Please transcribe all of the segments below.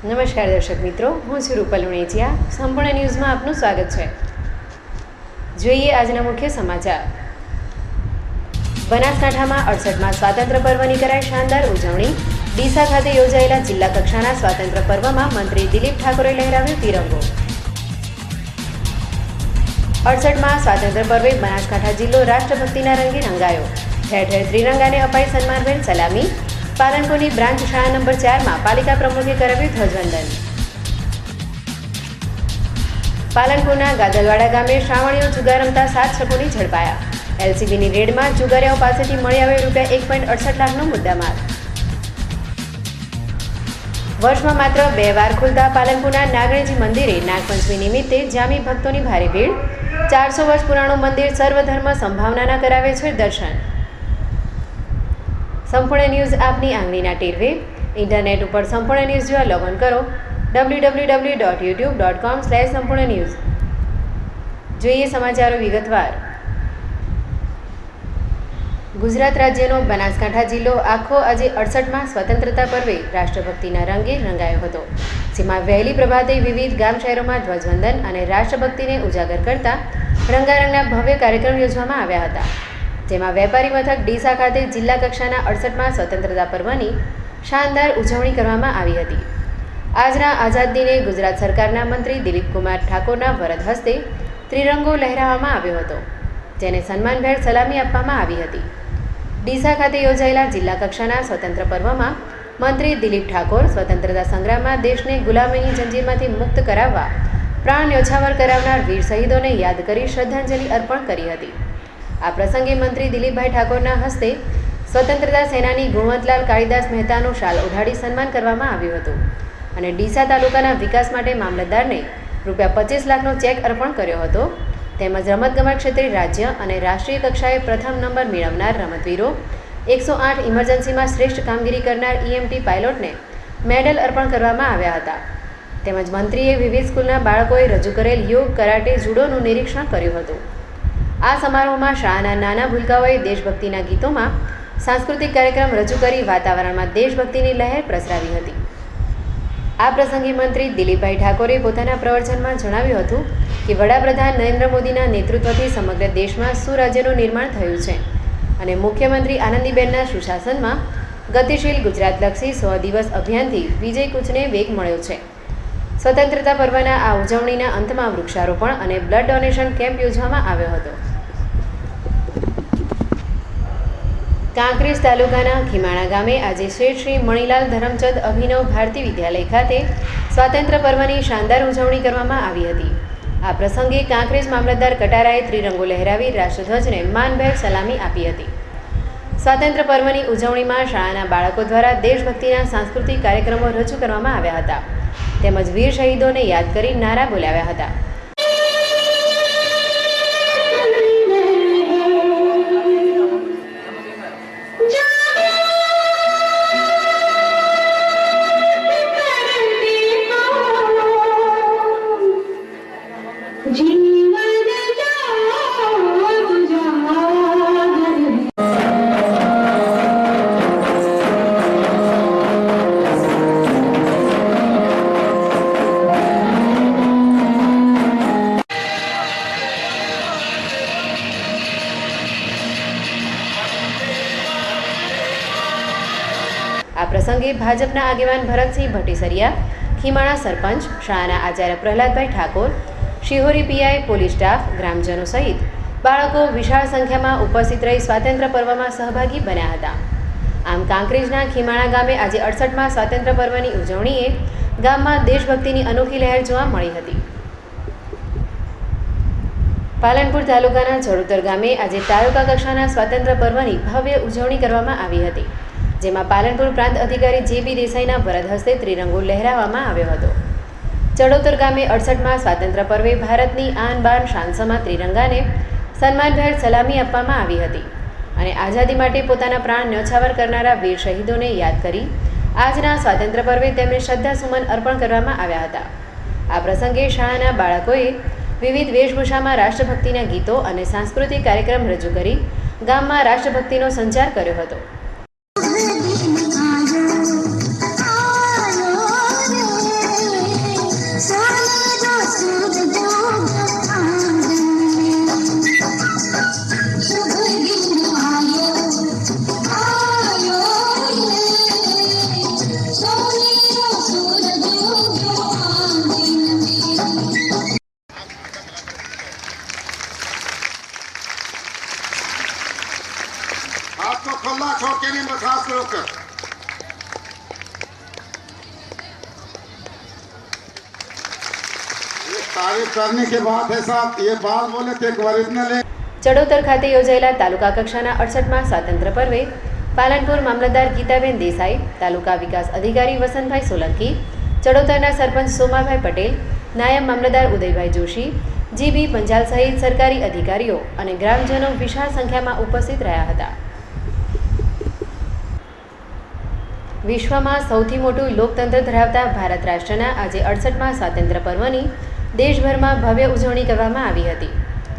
નમસ્કાર દર્શક મિત્રો, હું છું રૂપલ ઉણેચિયા. સંપૂર્ણ ન્યૂઝમાં આપનું સ્વાગત છે. જોઈએ આજના મુખ્ય સમાચાર. બનાસકાંઠામાં 68મા સ્વાતંત્ર્ય પર્વની કરાઈ શાનદાર ઉજવણી. ડીસા ખાતે યોજાયેલા જિલ્લા કક્ષાના સ્વાતંત્ર્ય પર્વમાં મંત્રી દિલીપ ઠાકોરે લહેરાવ્યો તિરંગો. 68મા સ્વાતંત્ર્ય પર્વે બનાસકાંઠા જિલ્લો રાષ્ટ્રભક્તિના રંગે રંગાયો. ઠેર ઠેર ત્રિરંગાને અપાઈ સન્માનભેર સલામી. પાલનપુરની બ્રાન્ચ શાળા નંબર 4માં પાલિકા પ્રમુખે કરાવ્યું ધ્વજવંદન. પાલનપુરના ગાદલવાડા ગામે શ્રાવણીઓ જુગાર રમતા 7 શખ્સોની ઝડપાયા. એલસીબીની રેડમાં જુગારીયાઓ પાસેથી મળી આવ્યો ₹1.68 લાખનો મુદ્દામાલ. વર્ષમાં માત્ર 2 વાર ખુલતા પાલનપુરના નાગણેજી મંદિરે નાગપંચમી નિમિત્તે જામી ભક્તોની ભારે ભીડ. 400 વર્ષ પુરાણું મંદિર સર્વધર્મ સંભાવનાના કરાવે છે દર્શન. સંપૂર્ણ ન્યૂઝ આપની આંગળીના ટેરવે. ઇન્ટરનેટ ઉપર સંપૂર્ણ ન્યૂઝ જોવા લોગિન કરો www.youtube.com/સંપૂર્ણ ન્યૂઝ. જોઈએ સમાચારો વિગતવાર. ગુજરાત રાજ્યનો બનાસકાંઠા જિલ્લો આખો આજે 68મા સ્વતંત્રતા પર્વે રાષ્ટ્રભક્તિના રંગે રંગાયો હતો. જેમાં વહેલી પ્રભાતે વિવિધ ગામ શહેરોમાં ધ્વજવંદન અને રાષ્ટ્રભક્તિને ઉજાગર કરતા રંગારંગના ભવ્ય કાર્યક્રમ યોજવામાં આવ્યા હતા. જેમાં વેપારી મથક ડીસા ખાતે જિલ્લા કક્ષાના 68મા સ્વતંત્રતા પર્વની શાનદાર ઉજવણી કરવામાં આવી હતી. આજના આઝાદ દિને ગુજરાત સરકારના મંત્રી દિલીપકુમાર ઠાકોરના વરદ હસ્તે ત્રિરંગો લહેરાવવામાં આવ્યો હતો, જેને સન્માનભેર સલામી આપવામાં આવી હતી. ડીસા ખાતે યોજાયેલા જિલ્લા કક્ષાના સ્વતંત્ર પર્વમાં મંત્રી દિલીપ ઠાકોર સ્વતંત્રતા સંગ્રામમાં દેશને ગુલામીની જંજીરમાંથી મુક્ત કરાવવા પ્રાણ ન્યોછાવર કરાવનાર વીર શહીદોને યાદ કરી શ્રદ્ધાંજલિ અર્પણ કરી હતી. આ પ્રસંગે મંત્રી દિલીપભાઈ ઠાકોરના હસ્તે સ્વતંત્રતા સેનાની ગુણવંતલાલ કાળીદાસ મહેતાનું શાલ ઓઢાડી સન્માન કરવામાં આવ્યું હતું અને ડીસા તાલુકાના વિકાસ માટે મામલતદારને ₹25 લાખનો ચેક અર્પણ કર્યો હતો. તેમજ રમતગમત ક્ષેત્રે રાજ્ય અને રાષ્ટ્રીય કક્ષાએ પ્રથમ નંબર મેળવનાર રમતવીરો, 108 ઇમરજન્સીમાં શ્રેષ્ઠ કામગીરી કરનાર EMT પાયલોટને મેડલ અર્પણ કરવામાં આવ્યા હતા. તેમજ મંત્રીએ વિવિધ સ્કૂલના બાળકોએ રજૂ કરેલ યોગ, કરાટે, જુડોનું નિરીક્ષણ કર્યું હતું. આ સમારોહમાં શાળાના નાના ભૂલકાઓએ દેશભક્તિના ગીતોમાં સાંસ્કૃતિક કાર્યક્રમ રજૂ કરી વાતાવરણમાં દેશભક્તિની લહેર પ્રસરાવી હતી. આ પ્રસંગે મંત્રી દિલીપભાઈ ઠાકોરે પોતાના પ્રવચનમાં જણાવ્યું હતું કે વડાપ્રધાન નરેન્દ્ર મોદીના નેતૃત્વથી સમગ્ર દેશમાં સુરાજ્યનું નિર્માણ થયું છે અને મુખ્યમંત્રી આનંદીબેનના સુશાસનમાં ગતિશીલ ગુજરાતલક્ષી 100 દિવસ અભિયાનથી વિજય કૂચને વેગ મળ્યો છે. સ્વતંત્રતા પર્વના આ ઉજવણીના અંતમાં વૃક્ષારોપણ અને બ્લડ ડોનેશન કેમ્પ યોજવામાં આવ્યો હતો. કાંકરેજ તાલુકાના ખીમાણા ગામે આજે શ્રી મણિલાલ ધરમચંદ અભિનવ ભારતી વિદ્યાલય ખાતે સ્વાતંત્ર્ય પર્વની શાનદાર ઉજવણી કરવામાં આવી હતી. આ પ્રસંગે કાંકરેજ મામલતદાર કટારાએ ત્રિરંગો લહેરાવી રાષ્ટ્રધ્વજને માનભેર સલામી આપી હતી. સ્વાતંત્ર્ય પર્વની ઉજવણીમાં શાળાના બાળકો દ્વારા દેશભક્તિના સાંસ્કૃતિક કાર્યક્રમો રજૂ કરવામાં આવ્યા હતા તેમજ વીર શહીદોને યાદ કરી નારા બોલાવ્યા હતા. આ પ્રસંગે ભાજપના આગેવાન ભરતસિંહ ભટ્ટીસરિયા, ખીમાણા સરપંચ, શાળાના Acharya Prahladbhai Thakor, Shihori PI, police staff, ગ્રામજનો સહિત બાળકો વિશાળ સંખ્યામાં ઉપસ્થિત રહી સ્વાતંત્ર્ય પર્વમાં સહભાગી બન્યા હતા. આમ કાંકરેજના ખીમાણા ગામે આજે 68મા સ્વાતંત્ર્ય પર્વની ઉજવણીએ ગામમાં દેશભક્તિની અનોખી લહેર જોવા મળી હતી. પાલનપુર તાલુકાના ચડોતર ગામે આજે તાલુકા કક્ષાના સ્વાતંત્ર્ય પર્વની ભવ્ય ઉજવણી કરવામાં આવી હતી, જેમાં પાલનપુર પ્રાંત અધિકારી JB દેસાઈના વરદ હસ્તે ત્રિરંગો લહેરાવવામાં આવ્યો હતો. ચડોતર ગામે 68મા સ્વાતંત્ર્ય પર્વે ભારતની આન બાન શાન-સમા ત્રિરંગાને સન્માનભેર સલામી આપવામાં આવી હતી અને આઝાદી માટે પોતાના પ્રાણ ન્યોછાવર કરનારા વીર શહીદોને યાદ કરી આજના સ્વાતંત્ર્ય પર્વે તેમને શ્રદ્ધાસુમન અર્પણ કરવામાં આવ્યા હતા. આ પ્રસંગે શાળાના બાળકોએ વિવિધ વેશભૂષામાં રાષ્ટ્રભક્તિના ગીતો અને સાંસ્કૃતિક કાર્યક્રમ રજૂ કરી ગામમાં રાષ્ટ્રભક્તિનો સંચાર કર્યો હતો. तारीफ करने की बात है साहब, ये बात बोले तो एक ओरिजिनल है। ચડોતર ખાતે યોજાયેલા તાલુકા કક્ષાના 68મા સ્વાતંત્ર્ય પર્વે પાલનપુર મામલતદાર ગીતાબેન દેસાઈ, તાલુકા વિકાસ અધિકારી વસંતભાઈ સોલંકી, ચડોતરના સરપંચ સોમાભાઈ પટેલ, નાયબ મામલતદાર ઉદયભાઈ જોશી, જીબી પંચાલ સહિત સરકારી અધિકારીઓ અને ગ્રામજનો વિશાળ સંખ્યામાં ઉપસ્થિત રહ્યા હતા. વિશ્વમાં સૌથી મોટું લોકતંત્ર ધરાવતા ભારત રાષ્ટ્રના આજે 68મા સ્વાતંત્ર્ય પર્વની દેશભરમાં ભવ્ય ઉજવણી કરવામાં આવી હતી,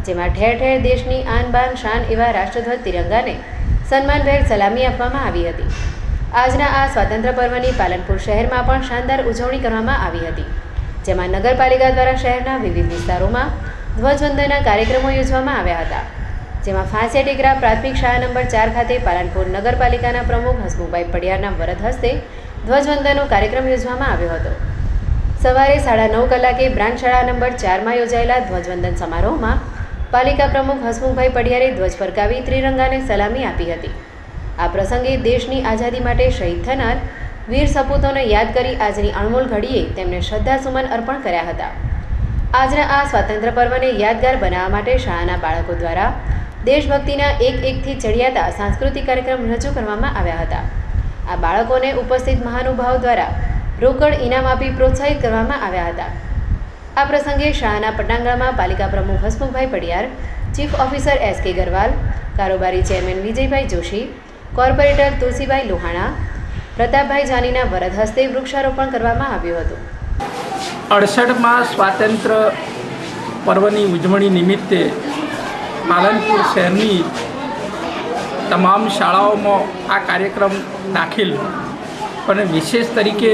જેમાં ઠેર ઠેર દેશની આન બાન શાન એવા રાષ્ટ્રધ્વજ તિરંગાને સન્માનભેર સલામી આપવામાં આવી હતી. આજના આ સ્વાતંત્ર્ય પર્વની પાલનપુર શહેરમાં પણ શાનદાર ઉજવણી કરવામાં આવી હતી, જેમાં નગરપાલિકા દ્વારા શહેરના વિવિધ વિસ્તારોમાં ધ્વજવંદનના કાર્યક્રમો યોજવામાં આવ્યા હતા, જેમાં ફાંસિયા ટેકરા પ્રાથમિક શાળા નંબર 4 ખાતે પાલનપુર નગરપાલિકાના પ્રમુખ હસમુખભાઈ પડિયારના વરદ હસ્તે ધ્વજવંદનનો કાર્યક્રમ યોજવામાં આવ્યો હતો. સવારે 9:30 કલાકે બ્રાન્ચ શાળા નંબર 4માં યોજાયેલા ધ્વજવંદન સમારોહમાં પાલિકા પ્રમુખ હસમુખભાઈ પડિયારે ધ્વજ ફરકાવી ત્રિરંગાને સલામી આપી હતી. આ પ્રસંગે દેશની આઝાદી માટે શહીદ થનાર વીર સપૂતોને યાદ કરી આજની અણમોલ ઘડીએ તેમને શ્રદ્ધાસુમન અર્પણ કર્યા હતા. આજના આ સ્વાતંત્ર્ય પર્વને યાદગાર બનાવવા માટે શાળાના બાળકો દ્વારા દેશભક્તિના એકથી ચડિયાતા સાંસ્કૃતિક કાર્યક્રમ રજૂ કરવામાં આવ્યા હતા. આ બાળકોને ઉપસ્થિત મહાનુભાવો દ્વારા રોકડ ઇનામ આપી પ્રોત્સાહિત કરવામાં આવ્યા હતા. આ પ્રસંગે શાળાના પટાંગણમાં પાલિકા પ્રમુખ Hasmukhbhai Padiyar, chief officer S.K. Garwal, કારોબારી ચેરમેન વિજયભાઈ જોશી, કોર્પોરેટર તુલસીભાઈ લોહાણા, પ્રતાપભાઈ જાનીના વરદ હસ્તે વૃક્ષારોપણ કરવામાં આવ્યું હતું. 68મા સ્વાતંત્ર્ય પર્વની ઉજવણી નિમિત્તે પાલનપુર શહેરની તમામ શાળાઓમાં આ કાર્યક્રમ દાખલ, પણ વિશેષ તરીકે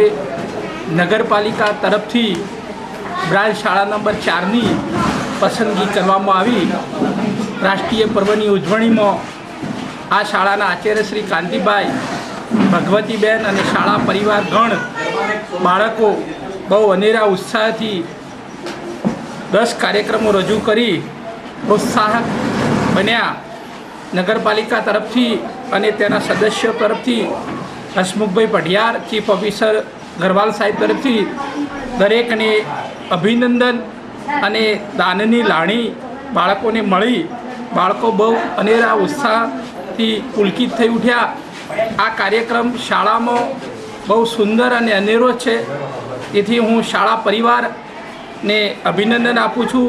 નગરપાલિકા તરફથી બ્રાન્ચ શાળા નંબર 4ની પસંદગી કરવામાં આવી. રાષ્ટ્રીય પર્વની ઉજવણીમાં આ શાળાના આચાર્ય શ્રી કાંતિભાઈ, ભગવતીબેન અને શાળા પરિવારગણ બાળકો બહુ અનેરા ઉત્સાહથી 10 કાર્યક્રમો રજૂ કરી પ્રોત્સાહક બન્યા. નગરપાલિકા તરફથી અને તેના સદસ્યો તરફથી હસમુખભાઈ પઢિયાર, ચીફ ઓફિસર ગરવાલ સાહેબ તરફથી દરેકને અભિનંદન અને દાનની લાગણી બાળકોને મળી. બાળકો બહુ અનેરા ઉત્સાહથી પુલકિત થઈ ઉઠ્યા. આ કાર્યક્રમ શાળામાં બહુ સુંદર અને અનેરો છે, તેથી હું શાળા પરિવારને અભિનંદન આપું છું.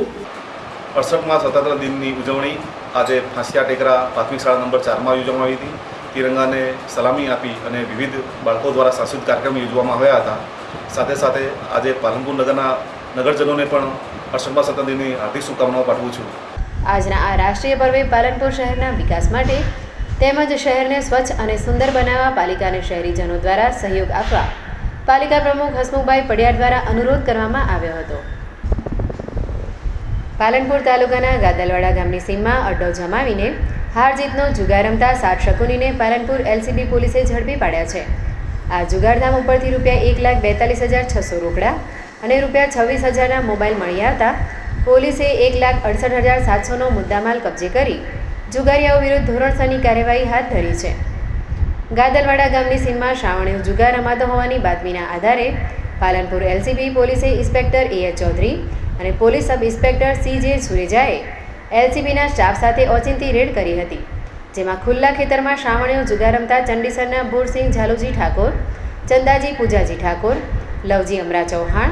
68મા સ્વતંત્ર દિનની ઉજવણી આજે ફાંસિયા ટેકરા પ્રાથમિક શાળા નંબર 4માં યોજવામાં આવી હતી. તિરંગાને સલામી આપી અને વિવિધ બાળકો દ્વારા સાંસ્કૃતિક કાર્યક્રમ યોજવામાં આવ્યા હતા. સાથે સાથે આજે પાલનપુર નગરના નગરજનોને પણ 68મા સ્વતંત્ર દિનની હાર્દિક શુભકામનાઓ પાઠવું છું. આજના આ રાષ્ટ્રીય પર્વે પાલનપુર શહેરના વિકાસ માટે તેમજ શહેરને સ્વચ્છ અને સુંદર બનાવવા પાલિકાને શહેરીજનો દ્વારા સહયોગ આપવા પાલિકા પ્રમુખ હસમુખભાઈ પડિયાર દ્વારા અનુરોધ કરવામાં આવ્યો હતો. પાલનપુર તાલુકાના ગાદલવાડા ગામની સીમમાં અડ્ડો જમાવીને હાર જીતનો જુગાર રમતા 7 શકુનીને પાલનપુર LCB પોલીસે ઝડપી પાડ્યા છે. આ જુગારધામ ઉપરથી ₹1,42,600 રોકડા અને ₹26,000ના મોબાઈલ મળી આવતા પોલીસે ₹1,68,700નો મુદ્દામાલ કબજે કરી જુગારીયાઓ વિરુદ્ધ ધોરણસરની કાર્યવાહી હાથ ધરી છે. ગાદલવાડા ગામની સીમમાં શ્રાવણીઓ જુગાર રમાતો હોવાની બાતમીના આધારે પાલનપુર LCB પોલીસે ઇન્સ્પેક્ટર A.H. ચૌધરી અને પોલીસ સબ ઇન્સ્પેક્ટર C.J. સુરેજાએ LCBના સ્ટાફ સાથે ઓચિંતી રેડ કરી હતી, જેમાં ખુલ્લા ખેતરમાં શ્રાવણીઓ જુગાર રમતા ચંડીસરના ભૂરસિંહ ઝાલુજી ઠાકોર, ચંદાજી પૂજાજી ઠાકોર, લવજી અમરા ચૌહાણ,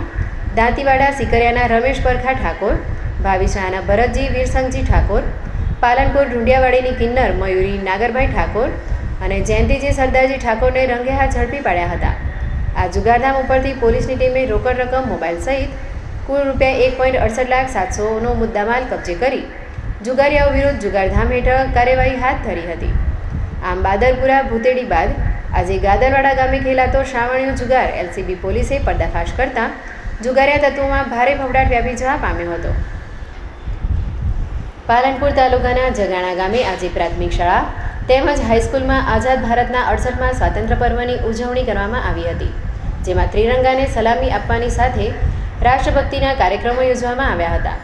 દાંતીવાડા સિકરિયાના રમેશ પરખા ઠાકોર, ભાવિશાળાના ભરતજી વીરસંગજી ઠાકોર, પાલનપુર ઢુંડિયાવાડીની કિન્નર મયુરી નાગરભાઈ ઠાકોર અને જયંતિજી સરદારજી ઠાકોરને રંગે હાથ ઝડપી પાડ્યા હતા. આ જુગારધામ ઉપરથી પોલીસની ટીમે રોકડ રકમ, મોબાઈલ સહિત કુલ ₹1,68,700નો મુદ્દામાલ કબજે કરી જુગારીયાઓ વિરુદ્ધ જુગારધામ હેઠળ કાર્યવાહી હાથ ધરી હતી. આમ બાદરપુરા ભૂતેડી બાદ આજે ગાદરવાડા ગામે ખેલાતો શ્રાવણીઓ જુગાર LCB પોલીસે પર્દાફાશ કરતા જુગારિયા તત્વોમાં ભારે ફફડાટ વ્યાપી જવા પામ્યો હતો. પાલનપુર તાલુકાના જગાણા ગામે આજે પ્રાથમિક શાળા તેમજ હાઈસ્કૂલમાં આઝાદ ભારતના 68મા સ્વાતંત્ર્ય પર્વની ઉજવણી કરવામાં આવી હતી, જેમાં ત્રિરંગાને સલામી આપવાની સાથે રાષ્ટ્રભક્તિના કાર્યક્રમો યોજવામાં આવ્યા હતા.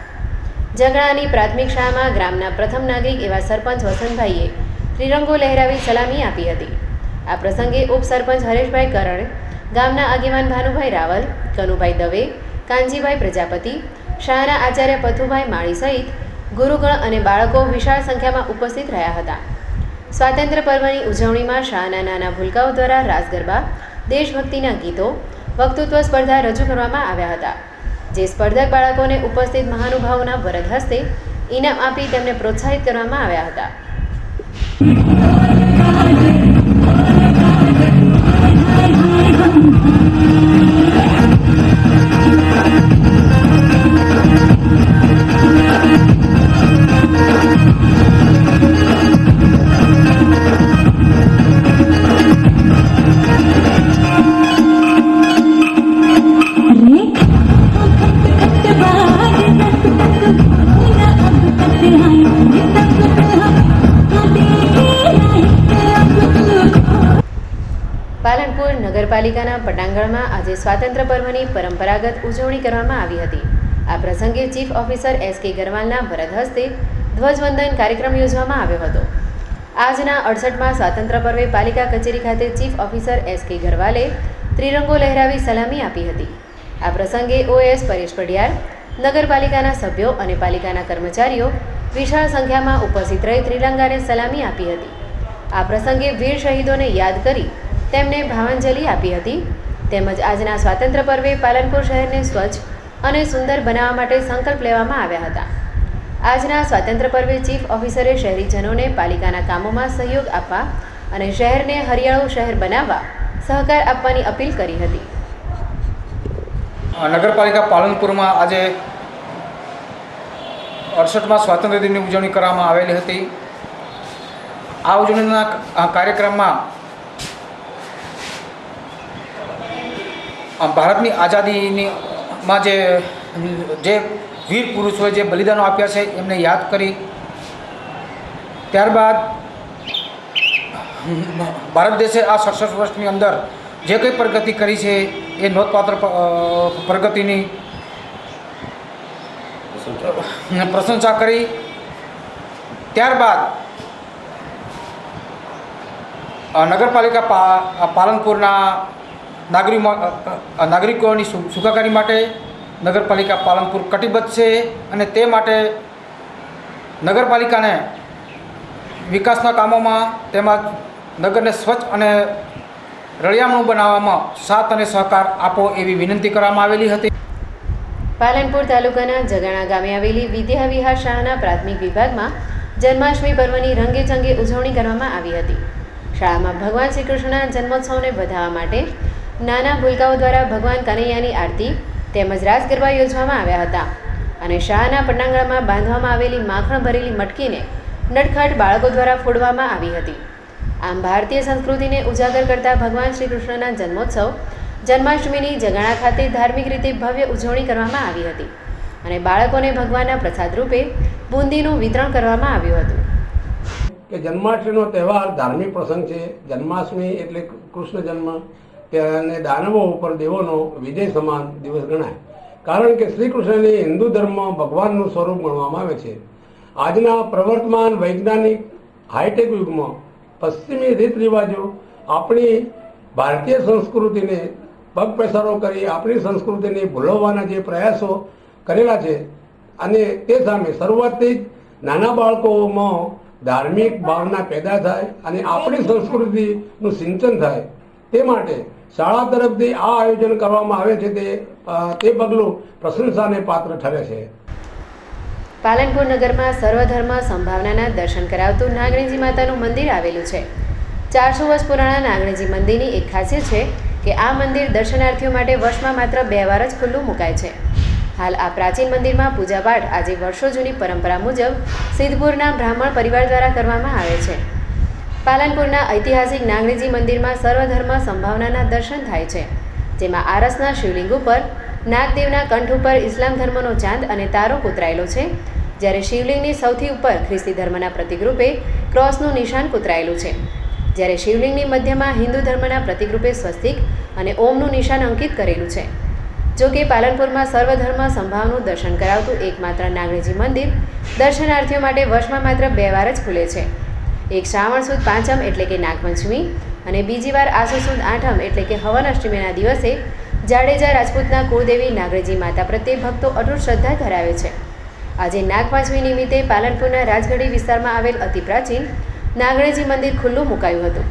જગણાની પ્રાથમિક શાળામાં ગ્રામના પ્રથમ નાગરિક એવા સરપંચ વસંતભાઈએ ત્રિરંગો લહેરાવી સલામી આપી હતી. આ પ્રસંગે ઉપસરપંચ હરેશભાઈ કરણ, ગામના આગેવાન ભાનુભાઈ રાવલ, કનુભાઈ દવે, કાનજીભાઈ પ્રજાપતિ, શાળાના આચાર્ય પથુભાઈ માળી સહિત ગુરુગણ અને બાળકો વિશાળ સંખ્યામાં ઉપસ્થિત રહ્યા હતા. સ્વાતંત્ર્ય પર્વની ઉજવણીમાં શાળાના નાના ભૂલકાઓ દ્વારા રાસ ગરબા, દેશભક્તિના ગીતો, વક્તૃત્વ સ્પર્ધા રજૂ કરવામાં આવ્યા હતા. જે સ્પર્ધક બાળકોને ઉપસ્થિત મહાનુભાવોના વરદ હસ્તે ઇનામ આપી તેમને પ્રોત્સાહિત કરવામાં આવ્યા હતા. પાલનપુર નગરપાલિકાના પટાંગણમાં આજે સ્વાતંત્ર્ય પર્વની પરંપરાગત ઉજવણી કરવામાં આવી હતી. આ પ્રસંગે ચીફ ઓફિસર S.K. ગરવાલના વરદ હસ્તે ધ્વજવંદન કાર્યક્રમ યોજવામાં આવ્યો હતો. આજના 68મા સ્વાતંત્ર્ય પર્વે પાલિકા કચેરી ખાતે ચીફ ઓફિસર S.K. ગરવાલે ત્રિરંગો લહેરાવી સલામી આપી હતી. આ પ્રસંગે OS પરેશ પઢિયાર, નગરપાલિકાના સભ્યો અને પાલિકાના કર્મચારીઓ વિશાળ સંખ્યામાં ઉપસ્થિત રહી ત્રિરંગાને સલામી આપી હતી. આ પ્રસંગે વીર શહીદોને યાદ કરી તેમને ભાવાંજલિ આપી હતી. તેમજ આજના સ્વાતંત્ર્ય પર્વે પાલનપુર શહેરને સ્વચ્છ અને સુંદર બનાવવા માટે સંકલ્પ લેવામાં આવ્યા હતા. આજના સ્વાતંત્ર્ય પર્વે ચીફ ઓફિસરે શહેરીજનોને પાલિકાના કામોમાં સહયોગ આપવા અને શહેરને હરિયાળું શહેર બનાવવા સહકાર આપવાની અપીલ કરી હતી. નગરપાલિકા પાલનપુરમાં આજે 68મા સ્વાતંત્ર્ય દિનની ઉજવણી કરવામાં આવેલી હતી. આ ઉજવણીના કાર્યક્રમમાં ભારતની આઝાદીમાં જે વીર પુરુષોએ જે બલિદાનો આપ્યા છે એમને યાદ કરી, ત્યારબાદ ભારત દેશે આ 67 વર્ષની અંદર જે કંઈ પ્રગતિ કરી છે એ નોંધપાત્ર પ્રગતિની પ્રશંસા કરી. ત્યારબાદ નગરપાલિકા પાલનપુરના નાગરિકોની સુખાકારી માટે નગરપાલિકા પાલનપુર કટિબદ્ધ છે અને તે માટે નગરપાલિકાને વિકાસના કામોમાં તેમજ નગરને સ્વચ્છ અને રળિયામણું બનાવવામાં સાથ અને સહકાર આપો એવી વિનંતી કરવામાં આવેલી હતી. પાલનપુર તાલુકાના જગાણા ગામે આવેલી વિદ્યા વિહાર શાળાના પ્રાથમિક વિભાગમાં જન્માષ્ટમી પર્વની રંગેચંગે ઉજવણી કરવામાં આવી હતી. શાળામાં ભગવાન શ્રી કૃષ્ણના જન્મોત્સવને વધાવવા માટે નાના ભૂલકાઓ દ્વારા ભગવાન કનૈયાની આરતી તેમજ રાસ ગરબા યોજવામાં આવ્યા હતા અને શાળાના પટાંગણમાં બાંધવામાં આવેલી માખણ ભરેલી મટકીને નટખટ બાળકો દ્વારા ફોડવામાં આવી હતી. આમ ભારતીય સંસ્કૃતિને ઉજાગર કરતા ભગવાન શ્રી કૃષ્ણના જન્મોત્સવ જન્માષ્ટમીની જગાણા ખાતે ધાર્મિક રીતે ભવ્ય ઉજવણી કરવામાં આવી હતી અને બાળકોને ભગવાનના પ્રસાદ રૂપે બુંદીનું વિતરણ કરવામાં આવ્યું હતું. કે જન્માષ્ટમીનો તહેવાર ધાર્મિક પ્રસંગ છે. જન્માષ્ટમી એટલે કૃષ્ણ જન્મ અને દાનવો ઉપર દેવોનો વિજય સમાન દિવસ ગણાય. કારણ કે શ્રી કૃષ્ણને હિન્દુ ધર્મ ભગવાનનું સ્વરૂપ ગણવામાં આવે છે. આજના પ્રવર્તમાન વૈજ્ઞાનિક હાઈટેક યુગમાં પશ્ચિમી રીત રિવાજો આપણી ભારતીય સંસ્કૃતિને પગપેસારો કરી આપણી સંસ્કૃતિને ભૂલવવાના જે પ્રયાસો કરેલા છે અને તે સામે શરૂઆતથી જ નાના બાળકોમાં ધાર્મિક ભાવના પેદા થાય અને આપણી સંસ્કૃતિનું સિંચન થાય તે માટે શાળા તરફથી આ આયોજન કરવામાં આવે છે તે પગલું પ્રશંસાને પાત્ર ઠરે છે. પાલનપુર નગરમાં સર્વધર્મ સંભાવનાના દર્શન કરાવતું નાગણીજી માતાનું મંદિર આવેલું છે. 400 વર્ષ પુરાણા નાગણીજી મંદિરની એક ખાસિયત છે કે આ મંદિર દર્શનાર્થીઓ માટે વર્ષમાં માત્ર 2 વાર જ ખુલ્લું મુકાય છે. હાલ આ પ્રાચીન મંદિરમાં પૂજાપાઠ આજે વર્ષો જૂની પરંપરા મુજબ સિદ્ધપુરના બ્રાહ્મણ પરિવાર દ્વારા કરવામાં આવે છે. પાલનપુરના ઐતિહાસિક નાગણીજી મંદિરમાં સર્વધર્મ સંભાવનાના દર્શન થાય છે, જેમાં આરસના શિવલિંગ ઉપર નાગદેવના કંઠ ઉપર ઇસ્લામ ધર્મનો ચાંદ અને તારો કોતરાયેલો છે, જ્યારે શિવલિંગની સૌથી ઉપર ખ્રિસ્તી ધર્મના પ્રતિકરૂપે ક્રોસનું નિશાન કોતરાયેલું છે, જ્યારે શિવલિંગની મધ્યમાં હિન્દુ ધર્મના પ્રતિકરૂપે સ્વસ્તિક અને ઓમનું નિશાન અંકિત કરેલું છે. જો કે પાલનપુરમાં સર્વધર્મ સંભાવનું દર્શન કરાવતું એકમાત્ર નાગણીજી મંદિર દર્શનાર્થીઓ માટે વર્ષમાં માત્ર 2 વાર જ ખુલે છે. એક શ્રાવણ સુદ પાંચમ એટલે કે નાગપંચમી અને બીજી વાર આસો સુદ આઠમ એટલે કે હવન અષ્ટમીના દિવસે જાડેજા રાજપૂતના કુળદેવી નાગરેજી માતા પ્રત્યે ભક્તો અટૂટ શ્રદ્ધા ધરાવે છે. આજે નાગપાંચમી નિમિત્તે પાલનપુરના રાજગઢી વિસ્તારમાં આવેલ અતિ પ્રાચીન નાગરેજી મંદિર ખુલ્લું મુકાયું હતું.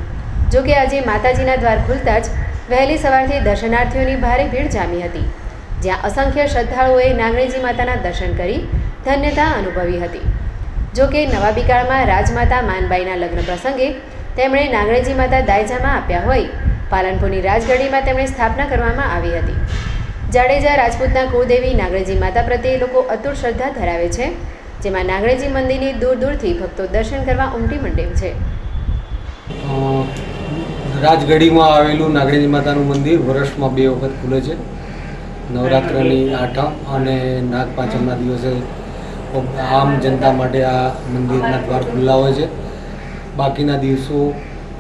જોકે આજે માતાજીના દ્વાર ખુલતા જ વહેલી સવારથી દર્શનાર્થીઓની ભારે ભીડ જામી હતી, જ્યાં અસંખ્ય શ્રદ્ધાળુઓએ નાગરેજી માતાના દર્શન કરી ધન્યતા અનુભવી હતી. જોકે નવા બિકાળમાં રાજમાતા માનબાઈના લગ્ન પ્રસંગે તેમણે નાગરેજી માતા દાયજામાં આપ્યા હોય પાલનપુરની રાજગઢીમાં તેમણે સ્થાપના કરવામાં આવી હતી. જાડેજા રાજપૂતના કુળદેવી નાગરેજી માતા પ્રત્યે લોકો અતૂટ શ્રદ્ધા ધરાવે છે, જેમાં નાગરેજી મંદિરની દૂર દૂરથી ભક્તો દર્શન કરવા ઉમટી મંડ્યું છે. રાજગઢીમાં આવેલું નાગરેજી માતાનું મંદિર વર્ષમાં 2 વખત ખુલે છે. નવરાત્રિની આઠમ અને નાગપાંચમના દિવસે આમ જનતા માટે આ મંદિરના દ્વાર ખુલ્લા હોય છે. બાકીના દિવસો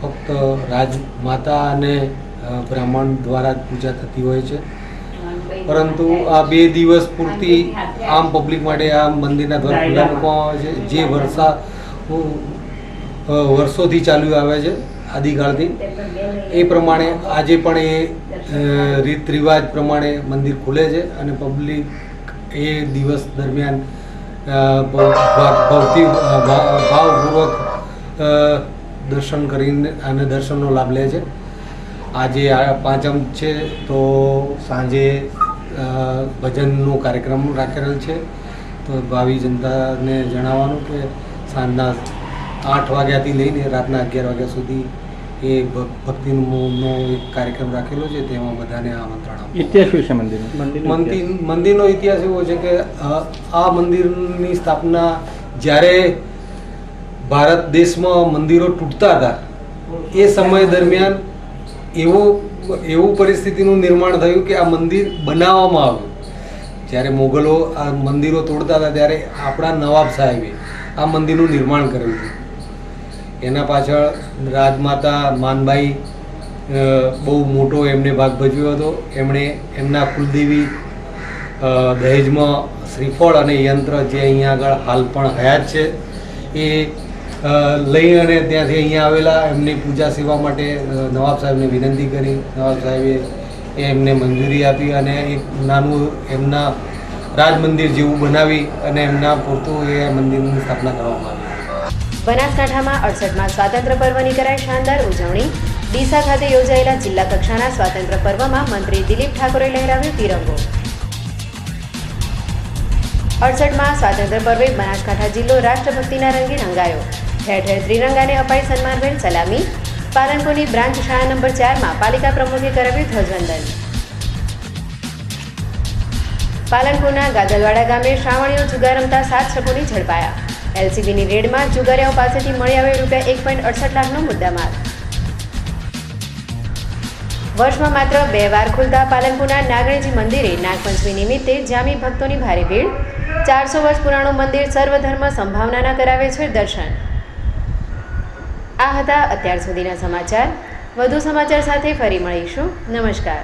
ફક્ત રાજમાતા અને બ્રાહ્મણ દ્વારા જ પૂજા થતી હોય છે. પરંતુ આ 2 દિવસ પૂરતી આમ પબ્લિક માટે આ મંદિરના દ્વાર ખુલ્લા મૂકવામાં આવે છે, જે વર્ષોથી ચાલ્યું આવે છે, આદિકાળથી. એ પ્રમાણે આજે પણ એ રીત રિવાજ પ્રમાણે મંદિર ખુલે છે અને પબ્લિક એ દિવસ દરમિયાન ભાવપૂર્વક દર્શન કરીને અને દર્શનનો લાભ લે છે. આજે પાંચમ છે તો સાંજે ભજનનો કાર્યક્રમ રાખેલ છે. તો ભાવિ જનતાને જણાવવાનું કે સાંજના 8 વાગ્યાથી લઈને રાતના 11 વાગ્યા સુધી એ ભક્તિનો એક કાર્યક્રમ રાખેલો છે, તેમાં બધાને આમંત્રણ આપે. ઇતિહાસ શું છે મંદિરનો ઇતિહાસ એવો છે કે આ મંદિરની સ્થાપના જ્યારે ભારત દેશમાં મંદિરો તૂટતા હતા એ સમય દરમિયાન એવું પરિસ્થિતિનું નિર્માણ થયું કે આ મંદિર બનાવવામાં આવ્યું. જ્યારે મોગલો આ મંદિરો તોડતા હતા ત્યારે આપણા નવાબ સાહેબે આ મંદિરનું નિર્માણ કરેલું હતું. એના પાછળ રાજમાતા માનબાઈ બહુ મોટો એમને ભાગ ભજવ્યો હતો. એમણે એમના કુલદેવી દહેજમાં શ્રીફળ અને યંત્ર જે અહીંયા આગળ હાલ પણ હયાત છે એ લઈ અને ત્યાંથી અહીંયા આવેલા એમની પૂજા સેવા માટે નવાબ સાહેબને વિનંતી કરી. નવાબ સાહેબે એમને મંજૂરી આપી અને એક નાનું એમના રાજ મંદિર જેવું બનાવી અને એમના પૂરતું એ મંદિરની સ્થાપના કરવામાં આવી. બનાસકાંઠામાં 68માં સ્વાતંત્ર્ય પર્વની કરાઈ શાનદાર ઉજવણી. ડીસા ખાતે યોજાયેલા જિલ્લા કક્ષાના સ્વાતંત્ર્ય પર્વમાં મંત્રી દિલીપ ઠાકોરે લહેરાવ્યો તિરંગો. 68માં સ્વાતંત્ર્ય પર્વે બનાસકાંઠા જિલ્લો રાષ્ટ્રભક્તિના રંગે રંગાયો. ઠેર ઠેર ત્રિરંગાને અપાઈ સન્માનભેર સલામી. પાલનપુરની બ્રાન્ચ શાળા નંબર 4માં પાલિકા પ્રમુખે કરાવ્યું ધ્વજવંદન. પાલનપુરના ગાદલવાડા ગામે શ્રાવણીઓ જુગાર રમતા 7 શખ્સોને ઝડપાયા. એલસીબીની રેડમાં જુગારીયાઓ પાસેથી મળી આવ્યો ₹1.68 લાખનો મુદ્દામાલ. વર્ષમાં માત્ર 2 વાર ખુલતા પાલનપુરના નાગરેજી મંદિરે નાગપંચમી નિમિત્તે જામી ભક્તોની ભારે ભીડ. 400 વર્ષ પુરાણું મંદિર સર્વધર્મ સંભાવનાના કરાવે છે દર્શન. આ હતા અત્યાર સુધીના સમાચાર. વધુ સમાચાર સાથે ફરી મળીશું. નમસ્કાર.